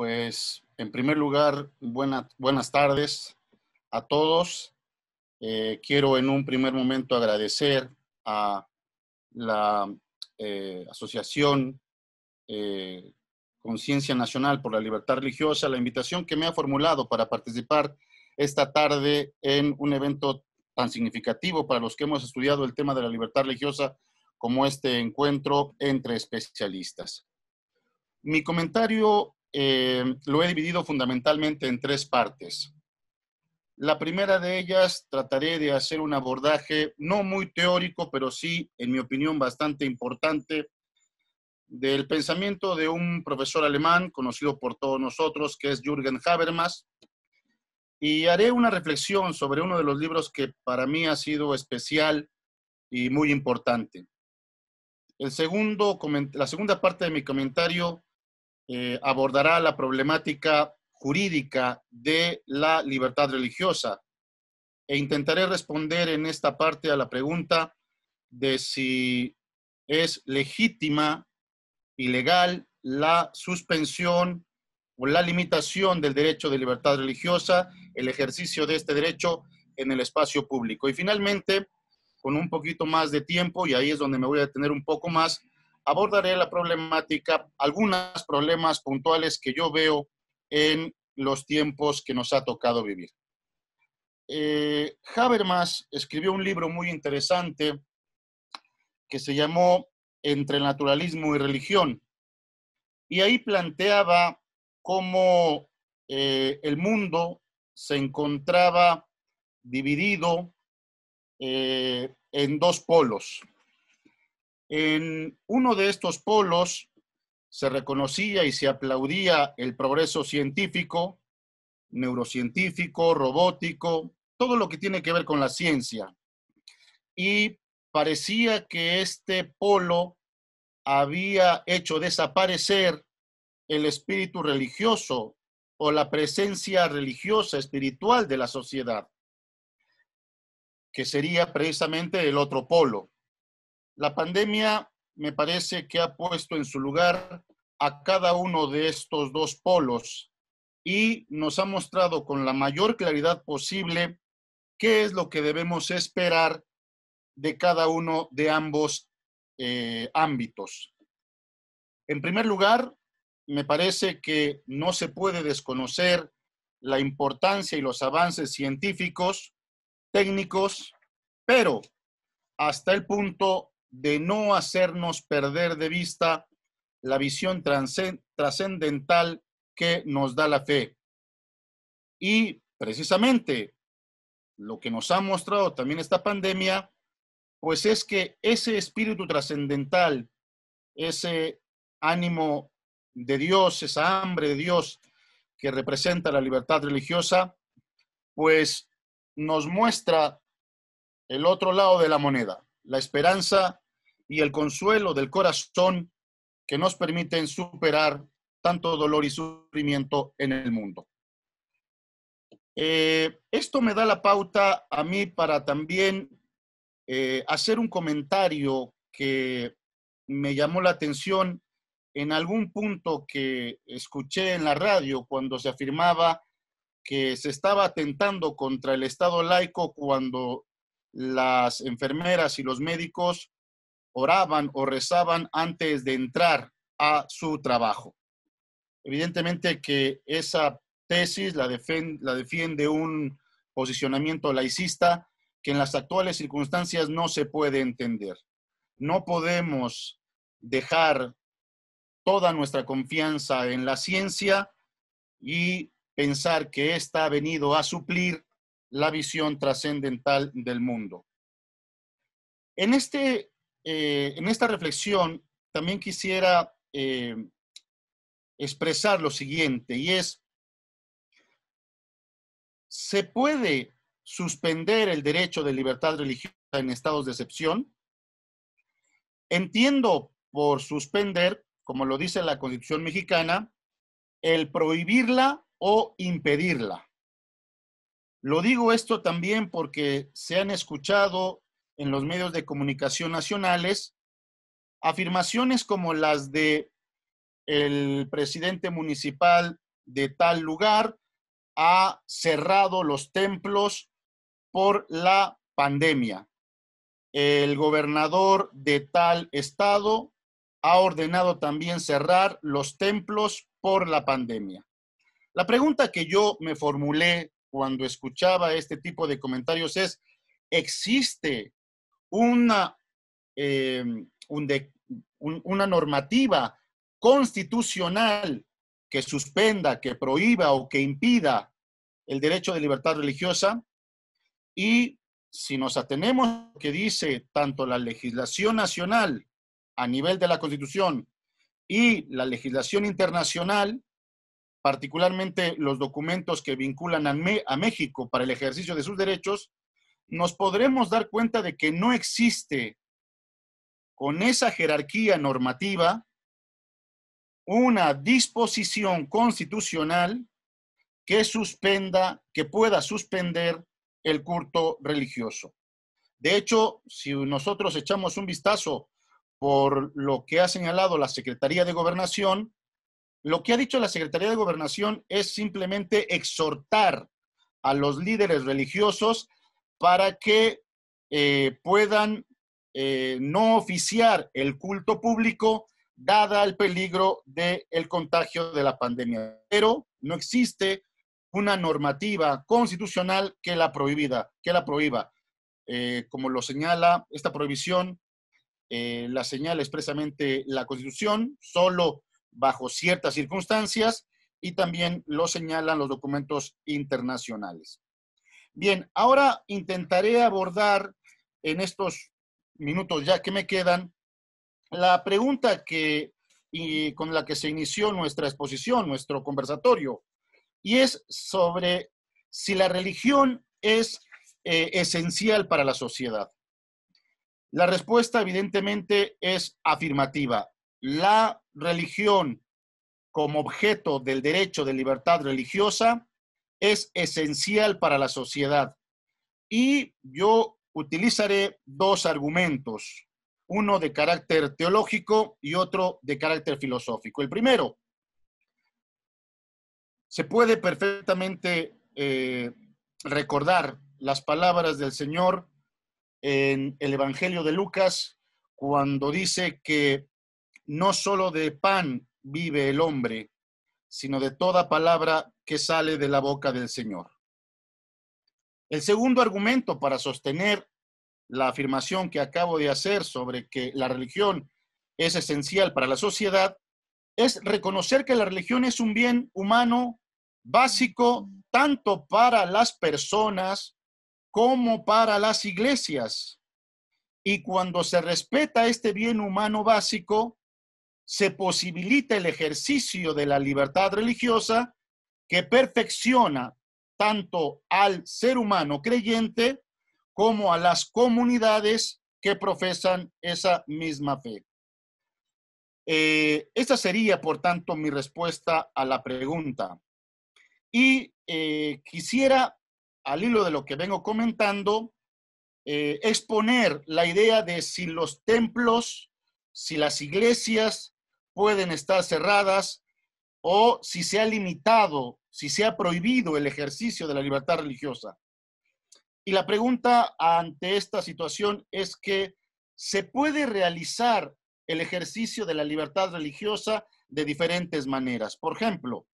Pues, en primer lugar, buenas tardes a todos. Quiero en un primer momento agradecer a la Asociación eh, Conciencia Nacional por la Libertad Religiosa la invitación que me ha formulado para participar esta tarde en un evento tan significativo para los que hemos estudiado el tema de la libertad religiosa como este encuentro entre especialistas. Mi comentario lo he dividido fundamentalmente en tres partes. La primera de ellas trataré de hacer un abordaje no muy teórico, pero sí, en mi opinión, bastante importante del pensamiento de un profesor alemán conocido por todos nosotros, que es Jürgen Habermas, y haré una reflexión sobre uno de los libros que para mí ha sido especial y muy importante. La segunda parte de mi comentario abordará la problemática jurídica de la libertad religiosa e intentaré responder en esta parte a la pregunta de si es legítima y legal la suspensión o la limitación del derecho de libertad religiosa, el ejercicio de este derecho en el espacio público. Y finalmente, con un poquito más de tiempo, y ahí es donde me voy a detener un poco más, abordaré la problemática, algunos problemas puntuales que yo veo en los tiempos que nos ha tocado vivir. Habermas escribió un libro muy interesante que se llamó Entre el naturalismo y religión, y ahí planteaba cómo el mundo se encontraba dividido en dos polos. En uno de estos polos se reconocía y se aplaudía el progreso científico, neurocientífico, robótico, todo lo que tiene que ver con la ciencia. Y parecía que este polo había hecho desaparecer el espíritu religioso o la presencia religiosa, espiritual de la sociedad, que sería precisamente el otro polo. La pandemia me parece que ha puesto en su lugar a cada uno de estos dos polos y nos ha mostrado con la mayor claridad posible qué es lo que debemos esperar de cada uno de ambos ámbitos. En primer lugar, me parece que no se puede desconocer la importancia y los avances científicos, técnicos, pero hasta el punto de no hacernos perder de vista la visión trascendental que nos da la fe. Y precisamente lo que nos ha mostrado también esta pandemia, pues es que ese espíritu trascendental, ese ánimo de Dios, esa hambre de Dios que representa la libertad religiosa, pues nos muestra el otro lado de la moneda, la esperanza y el consuelo del corazón que nos permiten superar tanto dolor y sufrimiento en el mundo. Esto me da la pauta a mí para también hacer un comentario que me llamó la atención en algún punto que escuché en la radio cuando se afirmaba que se estaba atentando contra el Estado laico cuando las enfermeras y los médicos oraban o rezaban antes de entrar a su trabajo. Evidentemente que esa tesis la defiende un posicionamiento laicista que en las actuales circunstancias no se puede entender. No podemos dejar toda nuestra confianza en la ciencia y pensar que ésta ha venido a suplir la visión trascendental del mundo. En esta reflexión también quisiera expresar lo siguiente, y es, ¿se puede suspender el derecho de libertad religiosa en estados de excepción? Entiendo por suspender, como lo dice la Constitución mexicana, el prohibirla o impedirla. Lo digo esto también porque se han escuchado en los medios de comunicación nacionales afirmaciones como las de el presidente municipal de tal lugar ha cerrado los templos por la pandemia. El gobernador de tal estado ha ordenado también cerrar los templos por la pandemia. La pregunta que yo me formulé cuando escuchaba este tipo de comentarios es, ¿existe una, eh, una normativa constitucional que suspenda, que prohíba o que impida el derecho de libertad religiosa? Y si nos atenemos a lo que dice tanto la legislación nacional a nivel de la Constitución y la legislación internacional, particularmente los documentos que vinculan a México para el ejercicio de sus derechos, nos podremos dar cuenta de que no existe con esa jerarquía normativa una disposición constitucional que suspenda, que pueda suspender el culto religioso. De hecho, si nosotros echamos un vistazo por lo que ha señalado la Secretaría de Gobernación, lo que ha dicho la Secretaría de Gobernación es simplemente exhortar a los líderes religiosos para que puedan no oficiar el culto público dada el peligro del contagio de la pandemia. Pero no existe una normativa constitucional que la prohiba. Como lo señala esta prohibición, la señala expresamente la Constitución, solo bajo ciertas circunstancias, y también lo señalan los documentos internacionales. Bien, ahora intentaré abordar en estos minutos ya que me quedan la pregunta con la que se inició nuestra exposición, nuestro conversatorio, y es sobre si la religión es esencial para la sociedad. La respuesta evidentemente es afirmativa. La religión como objeto del derecho de libertad religiosa es esencial para la sociedad. Y yo utilizaré dos argumentos, uno de carácter teológico y otro de carácter filosófico. El primero, se puede perfectamente recordar las palabras del Señor en el Evangelio de Lucas, cuando dice que no solo de pan vive el hombre, sino de toda palabra que sale de la boca del Señor. El segundo argumento para sostener la afirmación que acabo de hacer sobre que la religión es esencial para la sociedad es reconocer que la religión es un bien humano básico tanto para las personas como para las iglesias. Y cuando se respeta este bien humano básico, se posibilita el ejercicio de la libertad religiosa que perfecciona tanto al ser humano creyente como a las comunidades que profesan esa misma fe. Esta sería, por tanto, mi respuesta a la pregunta. Y quisiera, al hilo de lo que vengo comentando, exponer la idea de si los templos, si las iglesias pueden estar cerradas o si se ha limitado, si se ha prohibido el ejercicio de la libertad religiosa. Y la pregunta ante esta situación es que se puede realizar el ejercicio de la libertad religiosa de diferentes maneras. Por ejemplo,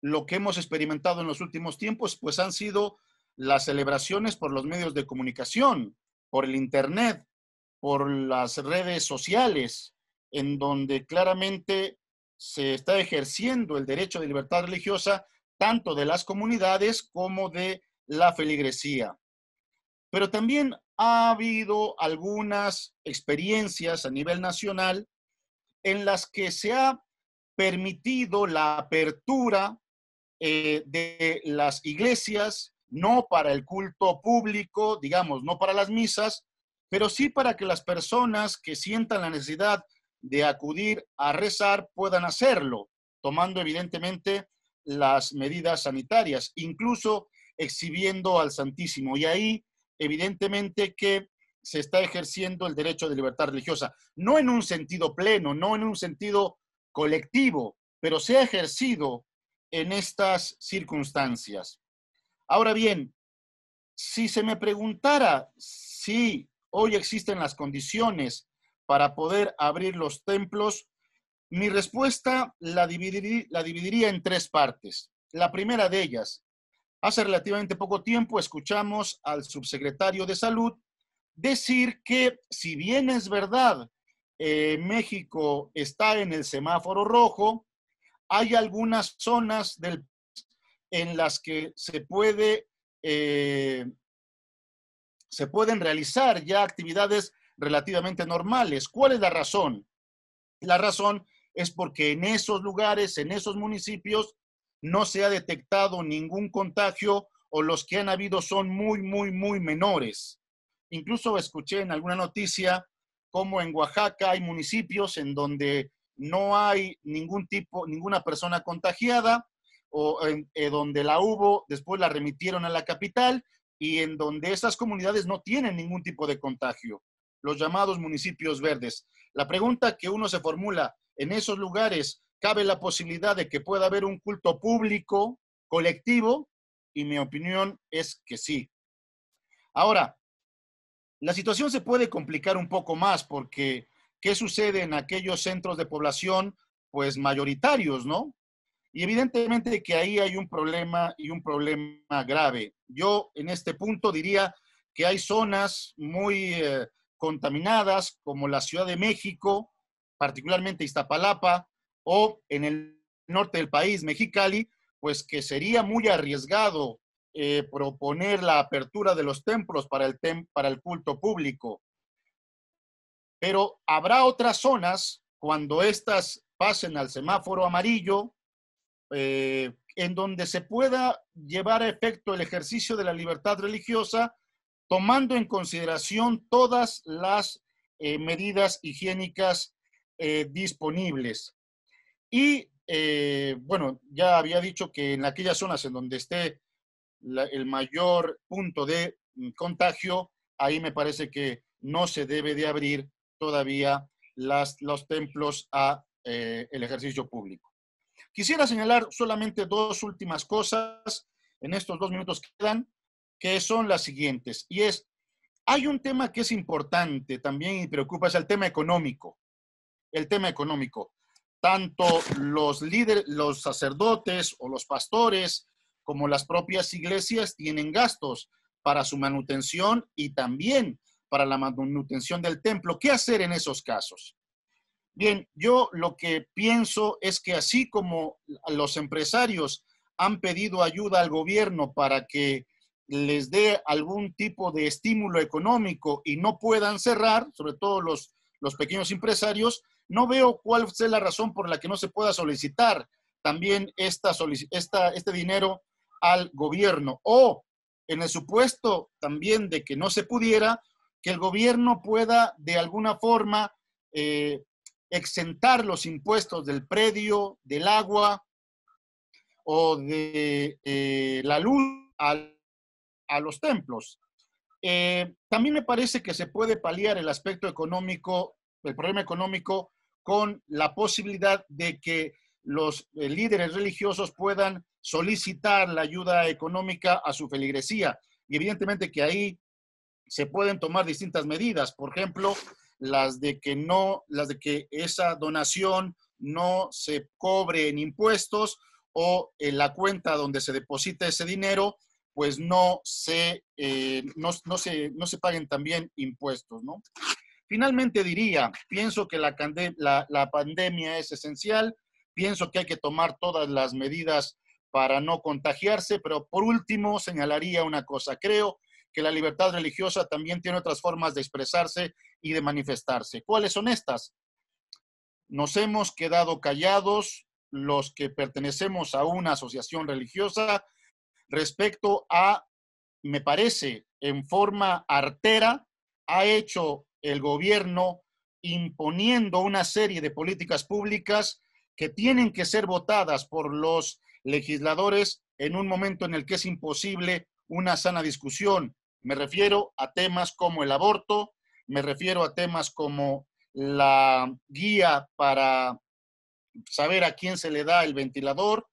lo que hemos experimentado en los últimos tiempos, pues han sido las celebraciones por los medios de comunicación, por el Internet, por las redes sociales, en donde claramente se está ejerciendo el derecho de libertad religiosa tanto de las comunidades como de la feligresía. Pero también ha habido algunas experiencias a nivel nacional en las que se ha permitido la apertura de las iglesias, no para el culto público, digamos, no para las misas, pero sí para que las personas que sientan la necesidad de acudir a rezar puedan hacerlo, tomando evidentemente las medidas sanitarias, incluso exhibiendo al Santísimo. Y ahí, evidentemente que se está ejerciendo el derecho de libertad religiosa, no en un sentido pleno, no en un sentido colectivo, pero se ha ejercido en estas circunstancias. Ahora bien, si se me preguntara si hoy existen las condiciones para poder abrir los templos, mi respuesta la dividiría en tres partes. La primera de ellas, hace relativamente poco tiempo escuchamos al subsecretario de Salud decir que si bien es verdad, México está en el semáforo rojo, hay algunas zonas en las que se pueden realizar ya actividades relativamente normales. ¿Cuál es la razón? La razón es porque en esos lugares, en esos municipios, no se ha detectado ningún contagio o los que han habido son muy menores. Incluso escuché en alguna noticia como en Oaxaca hay municipios en donde no hay ninguna persona contagiada o donde la hubo, después la remitieron a la capital y en donde esas comunidades no tienen ningún tipo de contagio, los llamados municipios verdes. La pregunta que uno se formula, ¿en esos lugares cabe la posibilidad de que pueda haber un culto público, colectivo? Y mi opinión es que sí. Ahora, la situación se puede complicar un poco más porque ¿qué sucede en aquellos centros de población pues mayoritarios, ¿no? Y evidentemente que ahí hay un problema y un problema grave. Yo en este punto diría que hay zonas muy contaminadas como la Ciudad de México, particularmente Iztapalapa, o en el norte del país, Mexicali, pues que sería muy arriesgado proponer la apertura de los templos para el culto público. Pero habrá otras zonas, cuando estas pasen al semáforo amarillo, en donde se pueda llevar a efecto el ejercicio de la libertad religiosa, tomando en consideración todas las medidas higiénicas disponibles. Y bueno, ya había dicho que en aquellas zonas en donde esté el mayor punto de contagio, ahí me parece que no se debe de abrir todavía los templos a el ejercicio público. Quisiera señalar solamente dos últimas cosas en estos 2 minutos que quedan, que son las siguientes. Y es, hay un tema que es importante también y preocupa, es el tema económico. El tema económico. Tanto los líderes, los sacerdotes o los pastores, como las propias iglesias tienen gastos para su manutención y también para la manutención del templo. ¿Qué hacer en esos casos? Bien, yo lo que pienso es que así como los empresarios han pedido ayuda al gobierno para que les dé algún tipo de estímulo económico y no puedan cerrar, sobre todo los pequeños empresarios, no veo cuál sea la razón por la que no se pueda solicitar también este dinero al gobierno. O en el supuesto también de que no se pudiera, que el gobierno pueda de alguna forma exentar los impuestos del predio, del agua o de la luz a los templos. También me parece que se puede paliar el aspecto económico, el problema económico, con la posibilidad de que los líderes religiosos puedan solicitar la ayuda económica a su feligresía. Y evidentemente que ahí se pueden tomar distintas medidas. Por ejemplo, las de que esa donación no se cobre en impuestos o en la cuenta donde se deposita ese dinero, pues no se paguen también impuestos, ¿no? Finalmente diría, pienso que la pandemia es esencial, pienso que hay que tomar todas las medidas para no contagiarse, pero por último señalaría una cosa, creo que la libertad religiosa también tiene otras formas de expresarse y de manifestarse. ¿Cuáles son estas? Nos hemos quedado callados los que pertenecemos a una asociación religiosa respecto a, me parece, en forma artera, ha hecho el gobierno imponiendo una serie de políticas públicas que tienen que ser votadas por los legisladores en un momento en el que es imposible una sana discusión. Me refiero a temas como el aborto, me refiero a temas como la guía para saber a quién se le da el ventilador.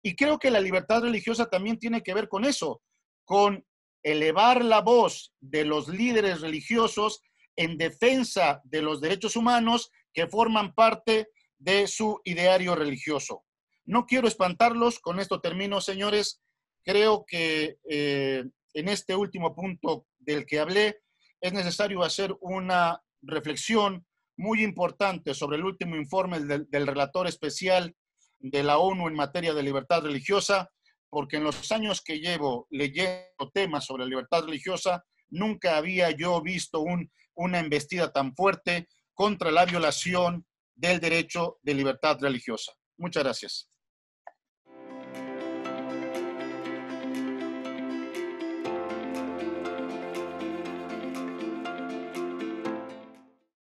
Y creo que la libertad religiosa también tiene que ver con eso, con elevar la voz de los líderes religiosos en defensa de los derechos humanos que forman parte de su ideario religioso. No quiero espantarlos, con esto termino, señores. Creo que en este último punto del que hablé, es necesario hacer una reflexión muy importante sobre el último informe del relator especial de la ONU en materia de libertad religiosa, porque en los años que llevo leyendo temas sobre libertad religiosa, nunca había yo visto una embestida tan fuerte contra la violación del derecho de libertad religiosa. Muchas gracias.